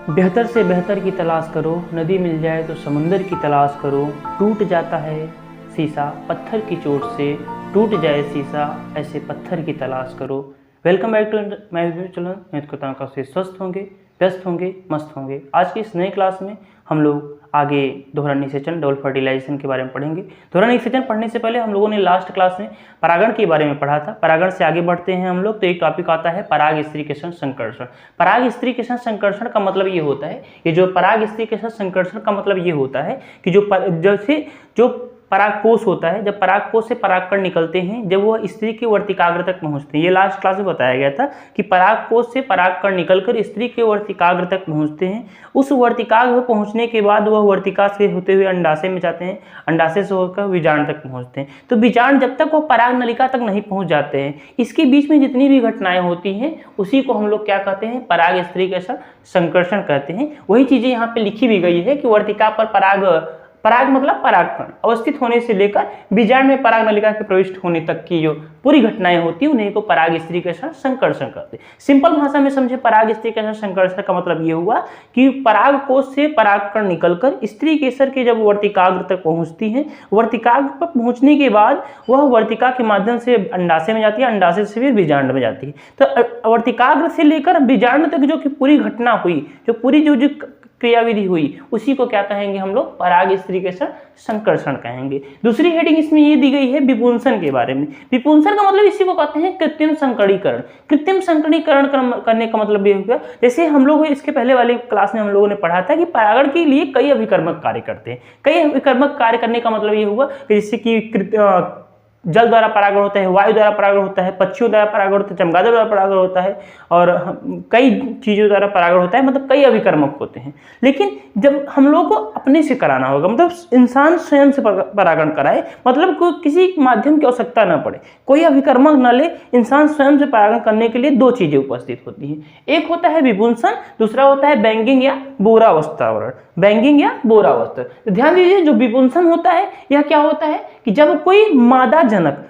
बेहतर से बेहतर की तलाश करो, नदी मिल जाए तो समंदर की तलाश करो। टूट जाता है शीशा पत्थर की चोट से, टूट जाए शीशा ऐसे पत्थर की तलाश करो। वेलकम बैक टू मैं चलो उम्मीद करता हूँ काफ़ी स्वस्थ होंगे, व्यस्त होंगे, मस्त होंगे। आज की इस नई क्लास में हम लोग आगे दोहरा निषेचन डबल फर्टिलाइजेशन के बारे में पढ़ेंगे। दोहरा निषेचन पढ़ने से पहले हम लोगों ने लास्ट क्लास में परागण के बारे में पढ़ा था। परागण से आगे बढ़ते हैं हम लोग तो एक टॉपिक आता है पराग स्त्रीकेशन संकर्षण। पराग स्त्रीकेशन संकर्षण का मतलब ये होता है, ये जो पराग स्त्रीकेशन संकर्षण का मतलब ये होता है कि जो परागकोश होता है, जब परागकोश से परागकण निकलते हैं, जब वह स्त्री के वर्तिकाग्र तक पहुंचते हैं। ये लास्ट क्लास में बताया गया था कि परागकोश से परागकण निकलकर स्त्री के वर्तिकाग्र तक पहुंचते हैं। उस वर्तिकाग्र में पहुंचने के बाद वह वर्तिका से होते हुए अंडाशय में जाते हैं, अंडाशय से होकर बीजांड तक पहुंचते हैं। तो बीजांड जब तक वह पराग नलिका तक नहीं पहुंच जाते हैं, इसके बीच में जितनी भी घटनाएं होती हैं उसी को हम लोग क्या कहते हैं, पराग स्त्रीकेशन संकर्षण कहते हैं। वही चीजें यहाँ पे लिखी भी गई है कि वर्तिका पर पराग मतलब परागकण अवस्थित होने से लेकर बीजांड में पराग नलिका के प्रविष्ट होने तक की जो पूरी घटनाएं होती हैं उन्हीं को पराग स्त्रीकेशन संकर्षण कहते हैं। सिंपल भाषा में समझे, पराग स्त्रीकेशन संकर्षण का मतलब ये हुआ कि परागकोश से परागकण निकलकर स्त्री केसर के जब वर्तिकाग्र तक पहुंचती हैं, वर्तिकाग्र पर पहुंचने के बाद वह वर्तिका के माध्यम से अंडाशय में जाती है, अंडाशय से फिर बीजांड में जाती है। तो वर्तिकाग्र से लेकर बीजांड तक जो कि पूरी घटना हुई, जो पूरी जो क्रियाविधि हुई, उसी को क्या कहेंगे हम लोग, पराग स्त्रीकेशन संकर्षण कहेंगे। दूसरी हेडिंग इसमें ये दी गई है विपुंसन के बारे में। विपुंसन का मतलब इसी को कहते हैं कृत्रिम संकरीकरण। कृत्रिम संकरीकरण करने का मतलब ये होगा, जैसे हम लोग इसके पहले वाली क्लास में हम लोगों ने पढ़ा था कि परागण के लिए कई अभिकर्मक कार्य करते हैं। कई अभिकर्मक कार्य करने का मतलब ये हुआ कि जैसे कि जल द्वारा परागण होता है, वायु द्वारा परागण होता है, पक्षियों द्वारा परागण होता है, चमगादड़ द्वारा परागण होता है और कई चीज़ों द्वारा परागण होता है, मतलब कई अभिकर्मक होते हैं। लेकिन जब हम लोग को अपने से कराना होगा, मतलब इंसान स्वयं से परागण कराए, मतलब किसी माध्यम की आवश्यकता न पड़े, कोई अभिकर्मक न ले, इंसान स्वयं से परागण करने के लिए दो चीजें उपस्थित होती हैं। एक होता है विपुंसन, दूसरा होता है बैंगिंग या बोरावस्थावरण। बैंगिंग या बोरावस्था। तो ध्यान दीजिए, जो विपुंसन होता है यह क्या होता है कि जब कोई मादा जनक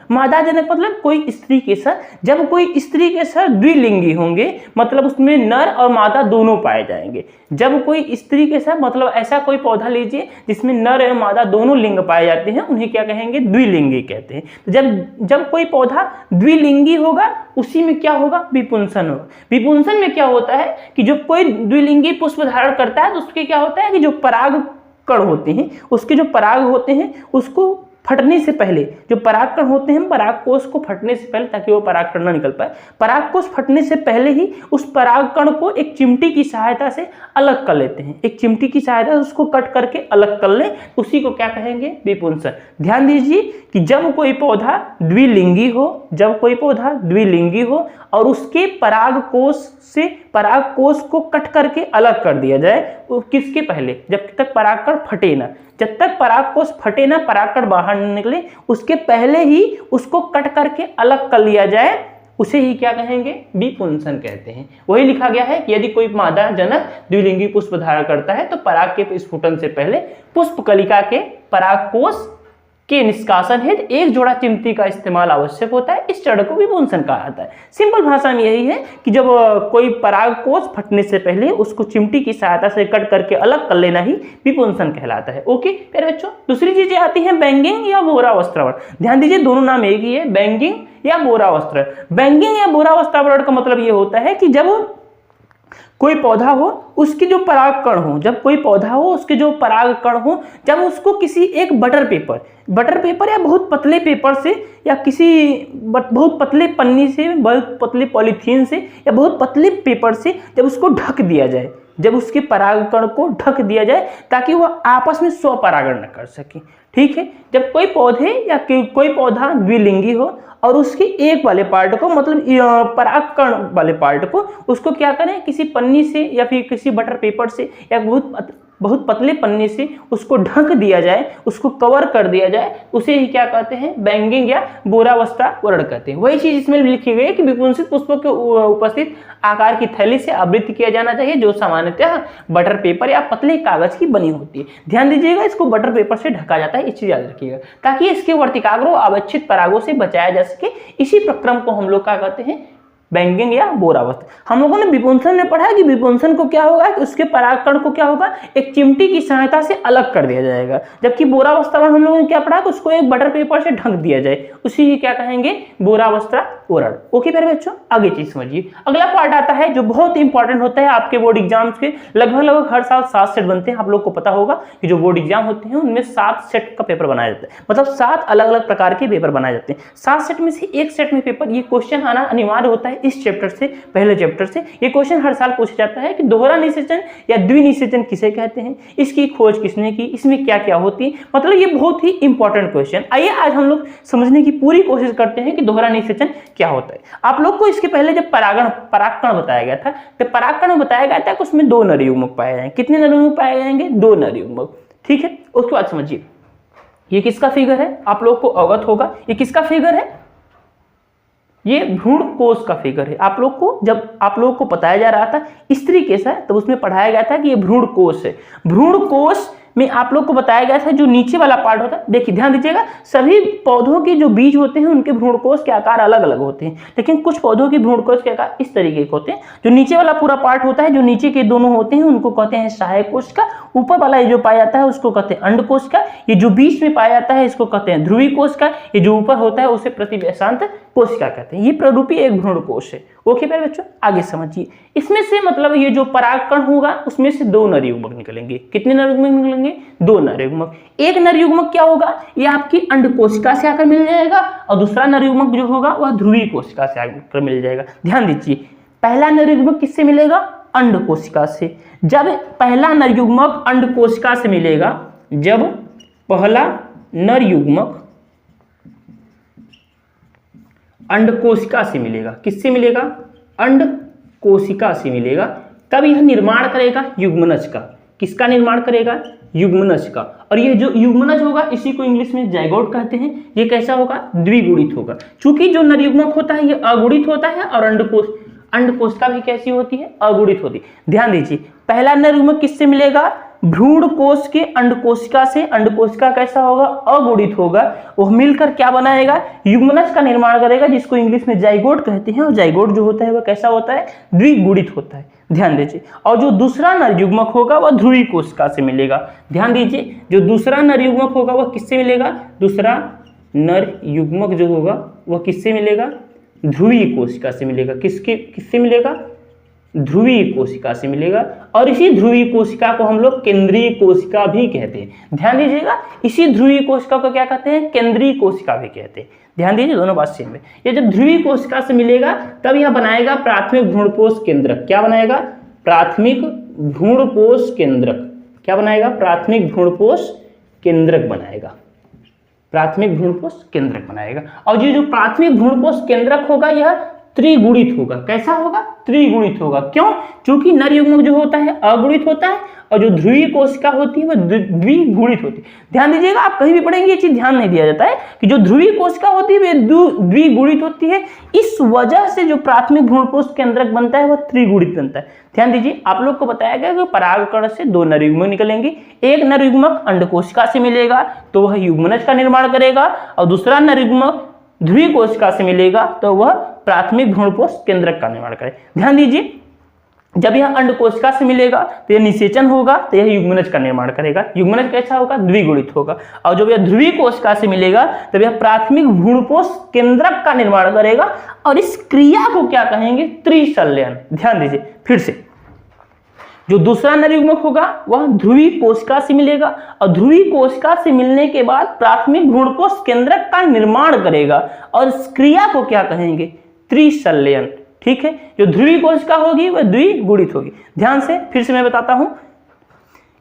मतलब कोई स्त्री केसर, जब कोई स्त्री केसर द्विलिंगी होंगे, मतलब उसमें नर और मादा दोनों पाए जाएंगे। जब कोई स्त्री केसर मतलब ऐसा कोई पौधा लीजिए जिसमें नर और मादा दोनों लिंग पाए जाते हैं, उन्हें क्या कहेंगे, द्विलिंगी कहते हैं। तो जब कोई पौधा द्विलिंगी होगा उसी में क्या होगा, विपुंसन होगा। विपुंसन में क्या होता है कि जब कोई द्विलिंगी पुष्प धारण करता है तो उसके क्या होता है कि जो पराग कण होते हैं, उसके जो पराग होते हैं उसको फटने से पहले, जो परागकण होते हैं परागकोश को फटने से पहले, ताकि वो परागकण ना निकल पाए, परागकोश फटने से पहले ही उस परागकण को एक चिमटी की सहायता से अलग कर लेते हैं। एक चिमटी की सहायता से उसको कट करके अलग कर ले, उसी को क्या कहेंगे, विपुंसन। ध्यान दीजिए कि जब कोई पौधा द्विलिंगी हो, जब कोई पौधा द्विलिंगी हो और उसके परागकोश से परागकोश को कट करके अलग कर दिया जाए, किसके पहले, जब तक परागकण फटे ना, जब तक परागकोश फटे ना, परागकण बाहर न निकले, उसके पहले ही उसको कट करके अलग कर लिया जाए, उसे ही क्या कहेंगे, विपुंसन कहते हैं। वही लिखा गया है कि यदि कोई मादा जनक द्विलिंगी पुष्प धारण करता है तो पराग के स्फुटन से पहले पुष्प कलिका के परागकोश के निष्कासन हेतु एक जोड़ा चिमटी का इस्तेमाल आवश्यक होता है। इस चरण को विपुंसन कहा जाता है। सिंपल भाषा में यही है कि जब कोई परागकोश फटने से पहले उसको चिमटी की सहायता से कट करके अलग कर लेना ही विपुंसन कहलाता है। ओके प्यारे बच्चों, दूसरी चीजें आती हैं बैंगिंग या बोरावस्थावरण। ध्यान दीजिए, दोनों नाम एक ही है, बैंगिंग या बोरावस्थावरण। बैंगिंग या बोरावस्थावरण का मतलब ये होता है कि जब कोई पौधा हो, उसके जो परागकण हो, जब कोई पौधा हो उसके जो परागकण हो, जब उसको किसी एक बटर पेपर या बहुत पतले पेपर से या किसी बहुत पतले पन्नी से, बहुत पतले पॉलीथीन से या बहुत पतले पेपर से जब उसको ढक दिया जाए, जब उसके परागकण को ढक दिया जाए ताकि वह आपस में स्वपरागण न कर सके। ठीक है, जब कोई पौधे या कोई पौधा द्विलिंगी हो और उसके एक वाले पार्ट को, मतलब परागकण वाले पार्ट को, उसको क्या करें, किसी पन्नी से या फिर किसी बटर पेपर से या बहुत पतले पन्नी से उसको ढक दिया जाए, उसको कवर कर दिया जाए, उसे ही क्या कहते हैं, बैंगिंग या बोरावस्थावरण कहते हैं। वही चीज इसमें लिखी गई है कि विपुंसित पुष्पों के उपस्थित आकार की थैली से आवृत किया जाना चाहिए, जो सामान्यतः बटर पेपर या पतले कागज की बनी होती है। ध्यान दीजिएगा, इसको बटर पेपर से ढका जाता है, इस चीज याद रखिएगा, ताकि इसके वर्तिकाग्र अवच्छिन्न परागों से बचाया जा सके। इसी प्रक्रम को हम लोग क्या कहते हैं, बैंकिंग या बोरावस्था। हम लोगों ने विपुंसन में पढ़ा कि विपुंसन को क्या होगा कि उसके परागकण को क्या होगा, एक चिमटी की सहायता से अलग कर दिया जाएगा, जबकि बोरावस्था में हम लोगों ने क्या पढ़ा कि उसको एक बटर पेपर से ढक दिया जाए, उसी की क्या कहेंगे, बोरावस्था ओरल। ओके प्यारे बच्चों, आगे चीज समझिए। अगला पार्ट आता है जो बहुत इंपॉर्टेंट होता है आपके बोर्ड एग्जाम्स के, लगभग हर साल 7 सेट बनते हैं। आप लोग को पता होगा कि जो बोर्ड एग्जाम होते हैं उनमें 7 सेट का पेपर बनाया जाता है, मतलब 7 अलग अलग प्रकार के पेपर बनाए जाते हैं। 7 सेट में से एक सेट में पेपर ये क्वेश्चन आना अनिवार्य होता है इस चैप्टर से, पहले चैप्टर से। ये क्वेश्चन हर साल पूछा जाता है कि दोहरा निषेचन या द्विनिषेचन किसे कहते हैं, इसकी खोज किसने की, इसमें क्या क्या होती है, मतलब ये बहुत ही इंपॉर्टेंट क्वेश्चन। आइए आज हम लोग समझने की पूरी कोशिश करते हैं कि दोहरा निषेचन क्या होता है। आप लोग को इसके पहले जब परागकण बताया गया था, तो परागकण में बताया गया था कि उसमें 2 नर युग्मक पाए जाएंगे। कितने नर युग्मक पाए जाएंगे, 2 नर युग्मक, ठीक है। उसके बाद समझिए ये किसका फिगर है, आप लोग को अवगत होगा ये किसका फिगर है, ये भ्रूण कोश का फिगर है। आप लोग को जब आप लोग को बताया जा रहा था स्त्री केस है तो उसमें पढ़ाया गया था कि ये भ्रूण कोश है। भ्रूण कोश में आप लोग को बताया गया था जो नीचे वाला पार्ट होता है, देखिए ध्यान दीजिएगा, सभी पौधों के जो बीज होते हैं उनके भ्रूणकोश के आकार अलग अलग होते हैं, लेकिन कुछ पौधों के भ्रूणकोश के आकार इस तरीके के होते हैं। जो नीचे वाला पूरा पार्ट होता है, जो नीचे के दोनों होते हैं उनको कहते हैं सहायक कोश का, ऊपर वाला ये जो पाया जाता है उसको कहते हैं अंडकोश का, ये जो बीच में पाया जाता है इसको कहते हैं ध्रुवी कोश का, ये जो ऊपर होता है उसे प्रतिव्यसांत कोशिका कहते हैं। ये प्ररूपी एक भ्रूणकोश है। ओके प्यारे बच्चों, आगे समझिए। इसमें से मतलब ये जो परागकण होगा उसमें से 2 नर युग्मक निकलेंगे। कितने नर युग्मक निकलेंगे, 2 नर युग्मक। एक नर युग्मक क्या होगा, ये आपकी अंड कोशिका से आकर मिल जाएगा, और दूसरा नर युग्मक जो होगा वह ध्रुवी कोशिका से आकर मिल जाएगा। ध्यान दीजिए, पहला नर युग्मक किससे मिलेगा, अंड कोशिका से। जब पहला नर युग्मक अंड कोशिका से मिलेगा, जब पहला नर युग्मक अंड कोशिका से मिलेगा, किससे मिलेगा, अंड कोशिका से मिलेगा, तब यह निर्माण करेगा युग्मनज का। किसका निर्माण करेगा, युग्मनज का। और ये जो युग्मनज होगा इसी को इंग्लिश में जाइगोट कहते हैं। ये कैसा होगा, द्विगुणित होगा। चूंकि जो नर युग्मक होता है ये अगुणित होता है, और अंड कोशिका भी कैसी होती है, अगुणित होती है। ध्यान दीजिए, पहला नर युग्मक किससे मिलेगा, भ्रूण कोश के अंड कोशिका से। अंड कोशिका कैसा होगा, अगुणित होगा, वह मिलकर क्या बनाएगा, युग्मनज का निर्माण करेगा, जिसको इंग्लिश में जाइगोट कहते हैं। और जाइगोट जो होता है वह कैसा होता है, द्विगुणित होता है। ध्यान दीजिए, और जो दूसरा नर युग्मक होगा वह ध्रुवी कोशिका से मिलेगा। ध्यान दीजिए, जो दूसरा नर युग्मक होगा वह किससे मिलेगा, दूसरा नर युग्मक जो होगा वह किससे मिलेगा, ध्रुवी कोशिका से मिलेगा। किससे मिलेगा, ध्रुवी कोशिका से मिलेगा। और इसी ध्रुवी कोशिका को हम लोग केंद्रीय कोशिका भी कहते हैं। ध्यान दीजिएगा, इसी ध्रुवी कोशिका को क्या कहते हैं, केंद्रीय कोशिका भी कहते हैं। ध्यान दीजिए, दोनों बात सेम है। ये जब ध्रुवी कोशिका से मिलेगा तब यह बनाएगा प्राथमिक भ्रूणपोष केंद्रक। क्या बनाएगा, प्राथमिक भ्रूणपोष केंद्रक। क्या बनाएगा, प्राथमिक भ्रूणपोष केंद्रक बनाएगा, प्राथमिक भ्रूणपोष केंद्रक बनाएगा। और ये जो प्राथमिक भ्रूणपोष केंद्रक होगा यह त्रिगुणित होगा। कैसा होगा, त्रिगुणित होगा। क्यों, क्योंकि नर युग्मक जो होता है अगुणित होता है, और जो ध्रुवीय कोशिका होती है वह द्विगुणित होती है। ध्यान दीजिएगा, आप कहीं भी पढ़ेंगे ये चीज ध्यान नहीं दिया जाता है कि जो ध्रुवीय कोशिका होती है वह द्विगुणित होती है। इस वजह से जो प्राथमिक भ्रूणपोष केंद्रक बनता है वह त्रिगुणित बनता है। ध्यान दीजिए, आप लोग को बताया गया कि परागकण से 2 नर युग्मक निकलेंगे। एक नर युग्मक अंड कोशिका से मिलेगा तो वह युग्मनज का निर्माण करेगा, और दूसरा नर युग्मक ध्रुवीय कोशिका से मिलेगा तो वह प्राथमिक भ्रूणपोष केंद्रक का निर्माण करेगा। ध्यान दीजिए, जब यह अंड कोशिका से मिलेगा तो यह निषेचन होगा, तो यह युग्मनज का निर्माण करेगा। युग्मनज कैसा होगा, द्विगुणित होगा। और जब यह ध्रुवीय कोशिका से मिलेगा तब यह प्राथमिक भ्रूणपोष केंद्रक का निर्माण करेगा, और इस क्रिया को क्या कहेंगे, त्रिशल्यन। ध्यान दीजिए फिर से, जो दूसरा नर युग्मक होगा वह ध्रुवीय कोशिका से मिलेगा, और ध्रुवीय कोशिका से मिलने के बाद प्राथमिक भ्रूणपोष केंद्रक का निर्माण करेगा, और इस क्रिया को क्या कहेंगे, त्रिशल्यन। ठीक है, जो ध्रुवीय कोशिका होगी वह द्विगुणित होगी। ध्यान से फिर से मैं बताता हूं,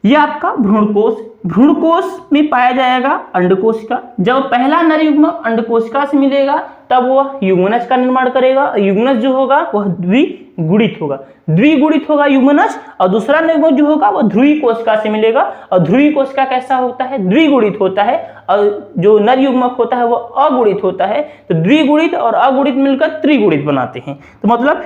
यह आपका भ्रूणकोश, भ्रूणकोश में पाया जाएगा अंडकोशिका। जब पहला नर युग्मक अंडकोशिका से मिलेगा तब वह युग्मनज का निर्माण करेगा, युग्मनज जो होगा वह द्विगुणित होगा। द्विगुणित होगा युग्मनज, और दूसरा नरयुग्मक जो होगा वो ध्रुवी कोशिका से मिलेगा। और ध्रुवी कोशिका कैसा होता है, द्विगुणित होता है, और जो नर युग्मक होता है वो अगुणित होता है। तो द्विगुणित और अगुणित मिलकर त्रिगुणित बनाते हैं। तो मतलब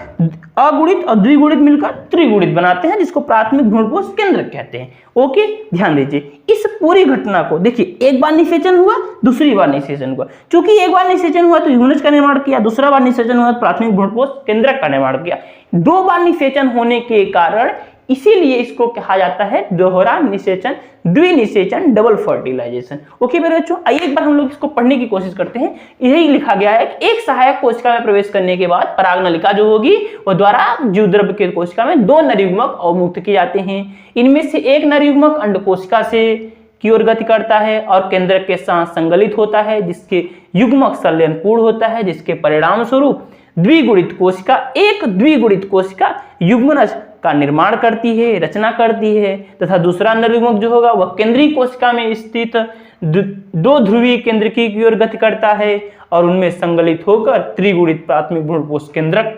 अगुणित और द्विगुणित मिलकर त्रिगुणित बनाते हैं, जिसको प्राथमिक भ्रूणपोष केंद्रक कहते हैं। ओके, ध्यान दीजिए इस पूरी घटना को। देखिए एक बार निषेचन हुआ, दूसरी बार निषेचन हुआ। चूंकि एक बार निषेचन हुआ तो युग्मनज का निर्माण किया, दूसरा बार निषेचन हुआ तो प्राथमिक भ्रूणपोष केंद्रक का निर्माण किया। दो बार निषेचन होने के कारण इसीलिए इसको कहा जाता है दोहरा निषेचन, द्विनिषेचन, डबल फर्टिलाइजेशन। ओके मेरे बच्चों, आइए एक बार हम लोग इसको पढ़ने की कोशिश करते हैं। यही लिखा गया है कि एक सहायक कोशिका में प्रवेश करने के बाद परागनलिका जो होगी वो द्वारा जीवद्रव्य के कोशिका में दो नरयुग्मक अवमुक्त किए जाते हैं। इनमें से एक नरयुग्मक अंड कोशिका से की ओर गति करता है और केंद्रक के साथ संगलित होता है, जिसके युग्मक संलयन पूर्ण होता है, जिसके परिणाम स्वरूप द्विगुणित कोशिका, एक द्विगुणित कोशिका युग्मनज का निर्माण करती है, रचना करती है, तथा दूसरा नरयुग्मक जो होगा वह केंद्रीय कोशिका में स्थित दो ध्रुवीय केंद्रकी की ओर गति करता है और उनमें संगलित होकर त्रिगुणित प्राथमिक भ्रूणपोष केंद्रक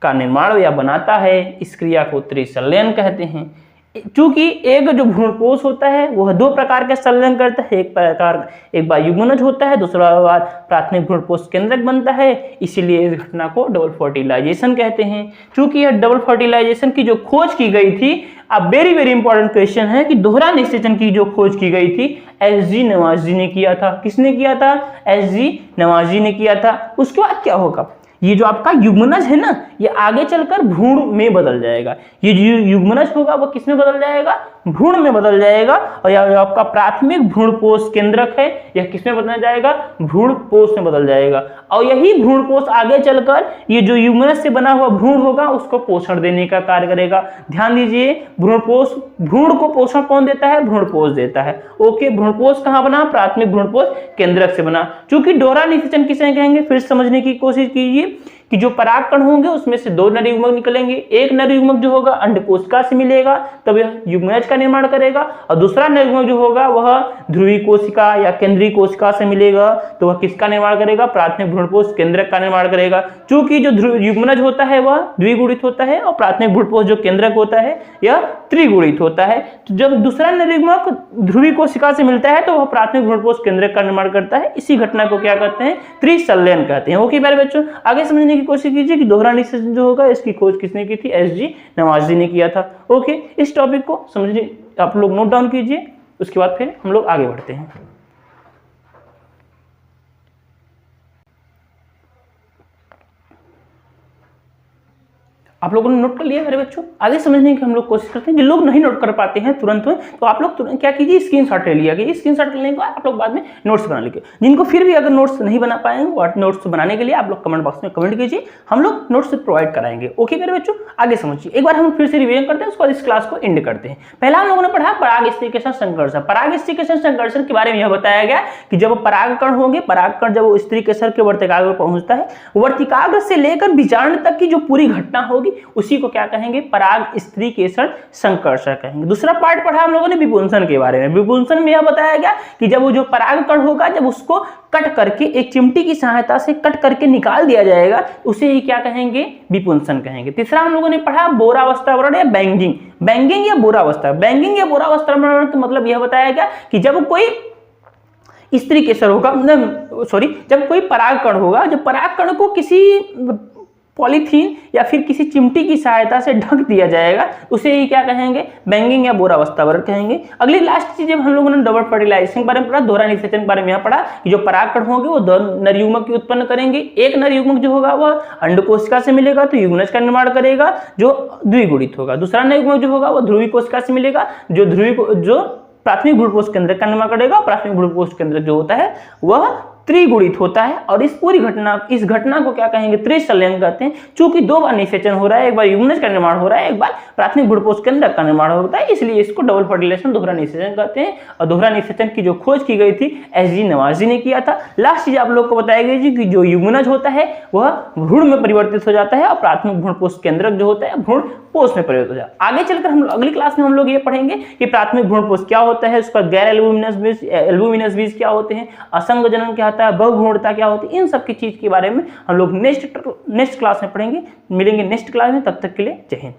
का निर्माण या बनाता है। इस क्रिया को त्रिसंलयन कहते हैं। चूंकि एक जो भ्रूणपोष होता है वह दो प्रकार के संलयन करता है, एक बार युग्मनज होता है, दूसरा बार प्राथमिक भ्रूणपोष केंद्रक बनता है। इसीलिए इस घटना को डबल फर्टिलाइजेशन कहते हैं। चूंकि यह डबल फर्टिलाइजेशन की जो खोज की गई थी, अब वेरी वेरी इंपॉर्टेंट क्वेश्चन है कि दोहरा निषेचन की जो खोज की गई थी एस.जी. नवाज़ी ने किया था। किसने किया था? एस.जी. नवाज़ी ने किया था। उसके बाद क्या होगा, ये जो आपका युग्मनज है ना, ये आगे चलकर भ्रूण में बदल जाएगा। ये जो युग्मनज होगा वो किस में बदल जाएगा? भ्रूण में बदल जाएगा। और यह आपका प्राथमिक भ्रूणपोष केंद्रक है, यह किस में बदल जाएगा? भ्रूणपोष में बदल जाएगा। और यही भ्रूणपोष आगे चलकर ये जो युग्मनज से बना हुआ भ्रूण होगा उसको पोषण देने का कार्य करेगा। ध्यान दीजिए, भ्रूणपोष, भ्रूण को पोषण कौन देता है? भ्रूणपोष देता है। ओके, भ्रूणपोष कहाँ बना? प्राथमिक भ्रूणपोष केंद्रक से बना। चूंकि दोहरा निषेचन किसे कहेंगे, फिर समझने की कोशिश कीजिए कि जो परागकण होंगे उसमें से दो नरयुग्मक निकलेंगे। एक नरयुग्मक जो होगा अंड कोशिका से मिलेगा, तब यह युग्मनज का निर्माण करेगा, और दूसरा नरयुग्मक जो होगा वह ध्रुवीय कोशिका या केंद्रीय कोशिका से मिलेगा, तो वह किसका निर्माण करेगा? प्राथमिक भ्रूणपोष केंद्रक का निर्माण करेगा। चूंकि जो युग्मनज होता है वह द्विगुणित होता है और प्राथमिक भ्रूणपोष जो केंद्रक होता है यह त्रिगुणित होता है। तो जब दूसरा नरयुग्मक ध्रुवीय कोशिका से मिलता है तो वह प्राथमिक भ्रूणपोष केंद्रक का निर्माण करता है। इसी घटना को क्या कहते हैं? त्रिसंलयन कहते हैं। ओके प्यारे बच्चों, आगे समझने की कोशिश कीजिए कि दोहरा निषेचन जो होगा इसकी खोज किसने की थी? एस.जी. नवाज़ी ने किया था। ओके, इस टॉपिक को समझिए, आप लोग नोट डाउन कीजिए, उसके बाद फिर हम लोग आगे बढ़ते हैं। आप लोगों ने नोट कर लिया मेरे बच्चों? आगे समझने की हम लोग कोशिश करते हैं। जो लोग नहीं नोट कर पाते हैं तुरंत में, तो आप लोग तुरंत क्या कीजिए, स्क्रीनशॉट ले लिया कि स्क्रीनशॉट लेने के बाद आप लोग बाद में नोट्स बना लीजिए। जिनको फिर भी अगर नोट्स नहीं बना पाएंगे, वो नोट्स बनाने के लिए आप लोग कमेंट बॉक्स में कमेंट कीजिए, हम लोग नोट्स प्रोवाइड कराएंगे। ओके मेरे बच्चों, आगे समझिए। एक बार हम फिर से रिवीजन करते हैं, उसके बाद इस क्लास को एंड करते हैं। पहला हम लोगों ने पढ़ा पराग स्त्रीकेशन संकर्षण। पराग स्त्रीकेशन संकर्षण के बारे में यह बताया गया कि जब परागकण होंगे, परागकण जब स्त्रीकेसर के वर्तिकाग्र पर पहुंचता है, वर्तिकाग्र से लेकर बीजांड तक की जो पूरी घटना होगी उसी को क्या कहेंगे? पराग स्त्रीकेसर संकर्षण कहेंगे। दूसरा पार्ट पढ़ा हम लोगों ने विपुंसन के बारे में। विपुंसन में यह बताया गया कि जब वो जो परागकण होगा, जब उसको कट करके एक चिमटी की सहायता से कट करके निकाल दिया जाएगा, उसे ही क्या कहेंगे? विपुंसन कहेंगे। तीसरा हम लोगों ने पढ़ा बोरावस्थावरण या बैंगिंग। बैंगिंग या बोरावस्था। बैंगिंग या बोरावस्थावरण का मतलब यह बताया गया कि जब कोई स्त्रीकेसर होगा, जब कोई परागकण होगा, जब परागकण को किसी पॉलीथीन या फिर किसी चिमटी की सहायता से ढक दिया जाएगा, उसे ही क्या कहेंगे? बैंगिंग या बोरावस्थावरण कहेंगे। अगली लास्ट चीज जब हम लोगों ने डबल फर्टिलाइजेशन के बारे में पढ़ा, दोहरा निषेचन के बारे में यह पढ़ा कि जो परागकण होंगे वो दो नरयुग्मक की उत्पन्न करेंगे। एक नरयुग्मक जो होगा वह अंड कोशिका से मिलेगा तो युग्मनज का निर्माण करेगा जो द्विगुणित होगा। दूसरा नरयुग्मक जो होगा वह ध्रुवीय कोशिका से मिलेगा जो प्राथमिक भ्रूणपोष केंद्रक का निर्माण करेगा। प्राथमिक भ्रूणपोष केंद्रक जो होता है वह त्रिगुणित होता है। और इस पूरी इस घटना को क्या कहेंगे? त्रिसंलयन कहते हैं। चूंकि दो बार निषेचन हो रहा है, एक बार युग्मनज का निर्माण हो रहा है, एक बार प्राथमिक भ्रूणपोष केंद्रक का निर्माण होता है, इसलिए इसको डबल फर्टिलाइजेशन, दोहरा निषेचन कहते हैं। और दोहरा निषेचन की जो खोज की गई थी एस.जी. नवाज़ी ने किया था। लास्ट चीज आप लोग को बताई गई थी कि जो युग्मनज होता है वह भ्रूण में परिवर्तित हो जाता है और प्राथमिक भ्रूणपोष केंद्रक जो होता है भ्रूण कोष में परिवर्तित हो जाए। आगे चलकर हम अगली क्लास में हम लोग ये पढ़ेंगे कि प्राथमिक भ्रूणपोष क्या होता है, उसका गैर एल्बुमिनस बीज क्या होते हैं, असंग जनन क्या होता है, बहुभ्रूणता क्या होती है, इन सब की चीज के बारे में हम लोग नेक्स्ट क्लास में पढ़ेंगे। मिलेंगे नेक्स्ट क्लास में, तब तक के लिए जय हिंद।